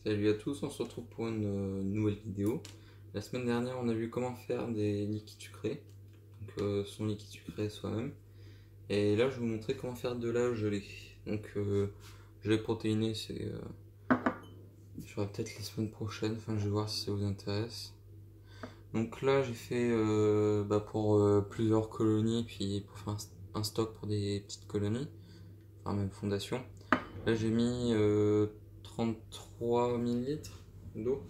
Salut à tous, on se retrouve pour une nouvelle vidéo. La semaine dernière, on a vu comment faire des liquides sucrés, donc son liquide sucré soi-même. Et là, je vais vous montrer comment faire de la gelée. Donc, gelée protéinée, je ferai peut-être la semaine prochaine. Enfin, je vais voir si ça vous intéresse. Donc là, j'ai fait pour plusieurs colonies, puis pour faire un stock pour des petites colonies, enfin même fondation. Là, j'ai mis 33 millilitres d'eau.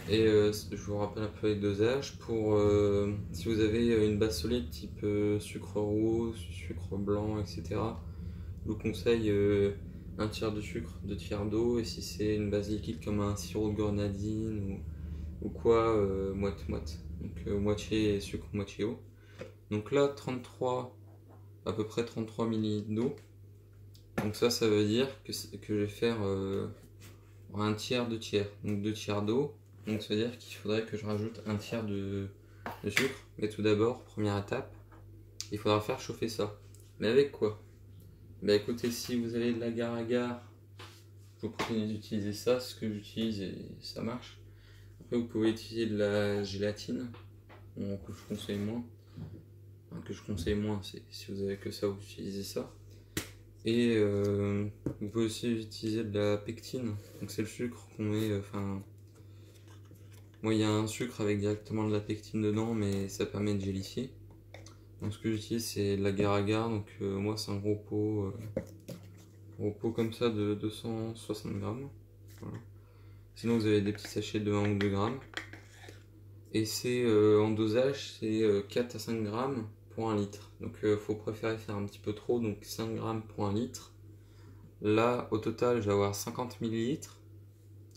Et je vous rappelle un peu les dosages. Si vous avez une base solide type sucre roux, sucre blanc, etc., je vous conseille un tiers de sucre, 2 tiers d'eau. Et si c'est une base liquide comme un sirop de grenadine ou quoi, moite-moite. Donc moitié sucre, moitié eau. Donc là, à peu près 33 millilitres d'eau. Donc ça veut dire que je vais faire un tiers, 2 tiers. Donc 2 tiers d'eau. Donc ça veut dire qu'il faudrait que je rajoute un tiers de sucre. Mais tout d'abord, première étape, il faudra faire chauffer ça. Mais avec quoi? Bah écoutez, si vous avez de l'agar-agar, je vous propose d'utiliser ça, ce que j'utilise et ça marche. Après vous pouvez utiliser de la gélatine, que je conseille moins. Enfin, que je conseille moins, c'est si vous avez que ça, vous utilisez ça. Et vous pouvez aussi utiliser de la pectine, donc c'est le sucre qu'on met, moi il y a un sucre avec directement de la pectine dedans, mais ça permet de gélifier. Donc ce que j'utilise c'est de l'agar-agar, donc moi c'est un gros pot comme ça de 260 grammes. Voilà. Sinon vous avez des petits sachets de 1 ou 2 grammes. Et c'est en dosage, c'est 4 à 5 grammes pour 1 litre. Donc faut préférer faire un petit peu trop, donc 5 grammes pour 1 litre. Là au total je vais avoir 50 millilitres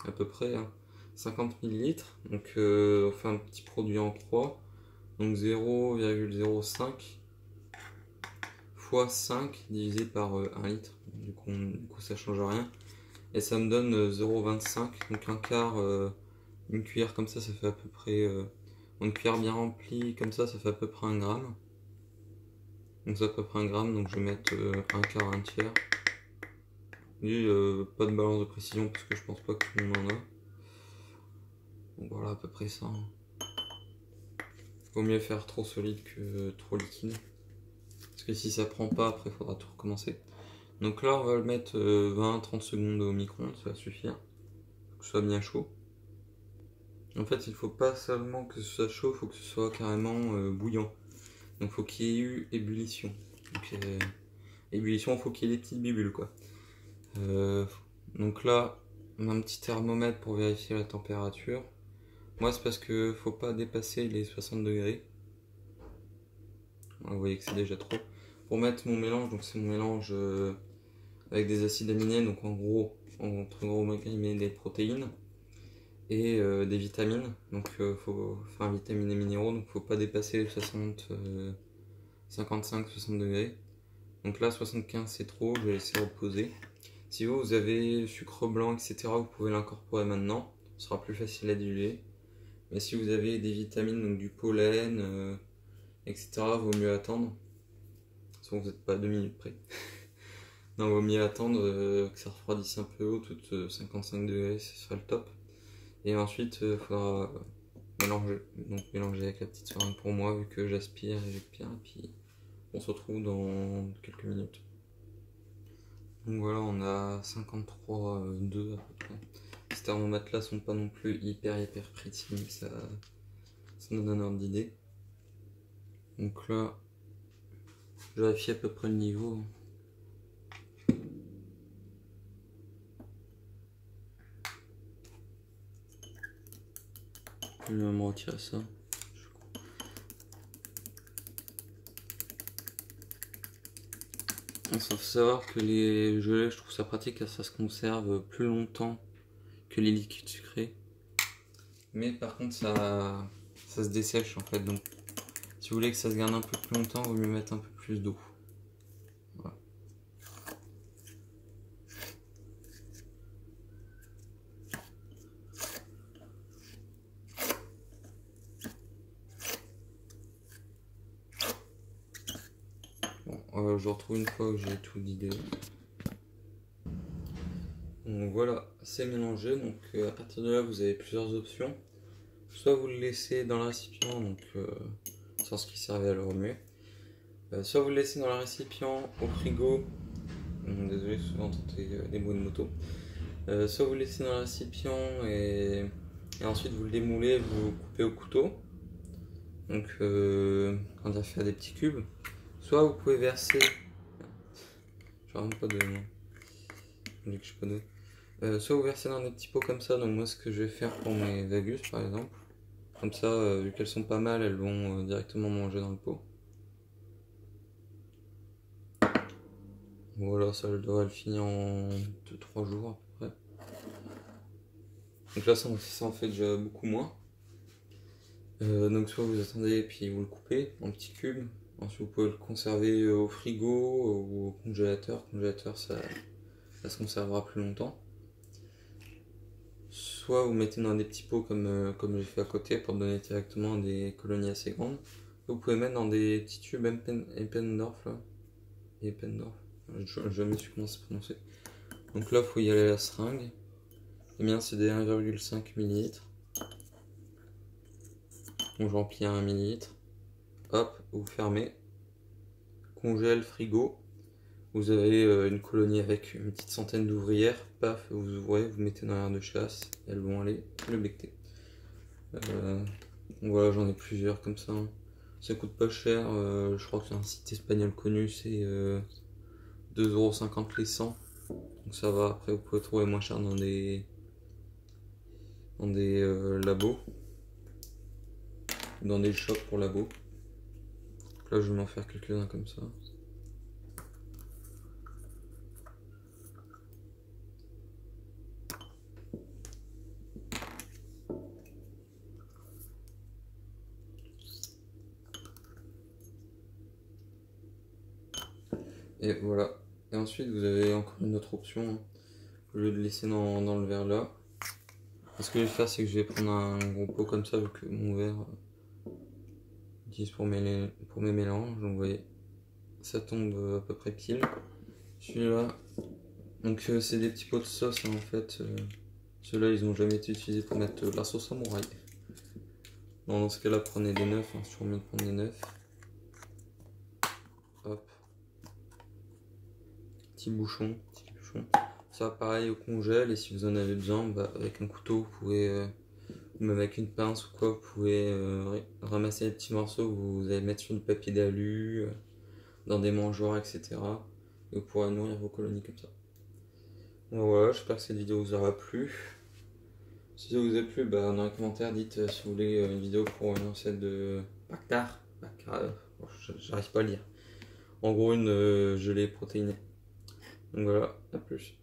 à peu près, hein. 50 millilitres. Donc on fait un petit produit en 3. Donc 0,05 fois 5 divisé par 1 litre. Du coup ça change rien. Et ça me donne 0,25. Donc un quart, une cuillère comme ça fait à peu près. Une cuillère bien remplie comme ça fait à peu près 1 gramme. Donc c'est à peu près 1 gramme. Donc je vais mettre un quart, un tiers. Et pas de balance de précision parce que je pense pas que tout le monde en a. Donc voilà à peu près ça. Vaut mieux faire trop solide que trop liquide. Parce que si ça prend pas, après il faudra tout recommencer. Donc là on va le mettre 20-30 secondes au micro-ondes, ça va suffire. Faut que ce soit bien chaud. En fait il faut pas seulement que ce soit chaud, il faut que ce soit carrément bouillant. Donc il faut qu'il y ait eu ébullition. Donc ébullition, il faut qu'il y ait des petites bulles quoi. Donc là on a un petit thermomètre pour vérifier la température. Moi c'est parce que faut pas dépasser les 60 degrés. Vous voyez que c'est déjà trop. Pour mettre mon mélange, donc c'est mon mélange avec des acides aminés, donc en gros, entre gros guillemets, des protéines et des vitamines. Donc enfin vitamines et minéraux, donc faut pas dépasser les 55-60 degrés. Donc là 75 c'est trop, je vais laisser reposer. Si vous avez sucre blanc, etc., vous pouvez l'incorporer maintenant, ce sera plus facile à diluer. Mais si vous avez des vitamines, donc du pollen, etc., vaut mieux attendre. Sinon vous n'êtes pas à 2 minutes près. Non, vaut mieux attendre que ça refroidisse un peu haut, tout 55 degrés, ce sera le top. Et ensuite, il faudra mélanger, donc mélanger avec la petite seringue pour moi, vu que j'aspire et j'expire. Et puis on se retrouve dans quelques minutes. Donc voilà, on a 53,2 à peu près. Ces thermomètres là sont pas non plus hyper précis, mais ça nous donne un ordre d'idée. Donc là, je vérifie à peu près le niveau. Je vais me retirer ça. Il faut savoir que les gelées, je trouve ça pratique car ça se conserve plus longtemps que les liquides sucrés. Mais par contre, ça se dessèche en fait. Donc, si vous voulez que ça se garde un peu plus longtemps, il vaut mieux mettre un peu plus d'eau. Voilà. Bon, je retrouve une fois que j'ai tout vidé. Donc voilà, c'est mélangé. Donc à partir de là, vous avez plusieurs options. Soit vous le laissez dans le récipient, donc sans ce qui servait à le remuer. Soit vous le laissez dans le récipient au frigo. Désolé, souvent entendez des bruits de moto. Soit vous le laissez dans le récipient et ensuite vous le démoulez, vous coupez au couteau. Donc on va faire des petits cubes. Soit vous pouvez verser. Je ramène pas de. Je pas de. Soit vous versez dans des petits pots comme ça. Donc moi ce que je vais faire pour mes vagus par exemple. Comme ça, vu qu'elles sont pas mal, elles vont directement manger dans le pot. Voilà, ça devrait le finir en 2-3 jours à peu près. Donc là, ça en fait déjà beaucoup moins. Donc soit vous attendez et puis vous le coupez en petits cubes. Ensuite, vous pouvez le conserver au frigo ou au congélateur. Congélateur, ça se conservera plus longtemps. Soit vous mettez dans des petits pots comme j'ai fait à côté pour donner directement des colonies assez grandes. Vous pouvez mettre dans des petits tubes Eppendorf là. Eppendorf. Je n'ai jamais su comment se prononcer. Donc là, il faut y aller à la seringue. Et bien, c'est des 1,5 ml. Donc je remplis à 1 ml. Hop, vous fermez. Congèle, frigo. Vous avez une colonie avec une petite centaine d'ouvrières. Paf, vous ouvrez, vous mettez dans l'air de chasse. Elles vont aller le becter. Donc voilà, j'en ai plusieurs comme ça. Ça coûte pas cher. Je crois que c'est un site espagnol connu. C'est 2,50 € les 100. Donc ça va. Après, vous pouvez trouver moins cher dans des labos. Dans des shops pour labos. Donc là, je vais m'en faire quelques-uns comme ça. Et voilà. Et ensuite, vous avez encore une autre option. Hein. Au lieu de laisser dans le verre là. Ce que je vais faire, c'est que je vais prendre un gros pot comme ça, vu que mon verre utilise pour mes mélanges. Donc vous voyez, ça tombe à peu près pile. Celui-là, donc c'est des petits pots de sauce hein, en fait. Ceux-là, ils n'ont jamais été utilisés pour mettre de la sauce samouraï. Bon, dans ce cas-là, prenez des neufs. Hein, c'est toujours mieux de prendre des neufs. Hop. Petit bouchon. Ça, pareil au congèle. Et si vous en avez besoin, bah, avec un couteau, vous pouvez, même avec une pince ou quoi, vous pouvez ramasser les petits morceaux que vous allez mettre sur du papier d'alu, dans des mangeoires, etc. Et vous pourrez nourrir vos colonies comme ça. Bon, voilà, j'espère que cette vidéo vous aura plu. Si ça vous a plu, bah, dans les commentaires, dites si vous voulez une vidéo pour une recette de Bactar. J'arrive pas à lire. En gros, une gelée protéinée. Donc voilà, à plus.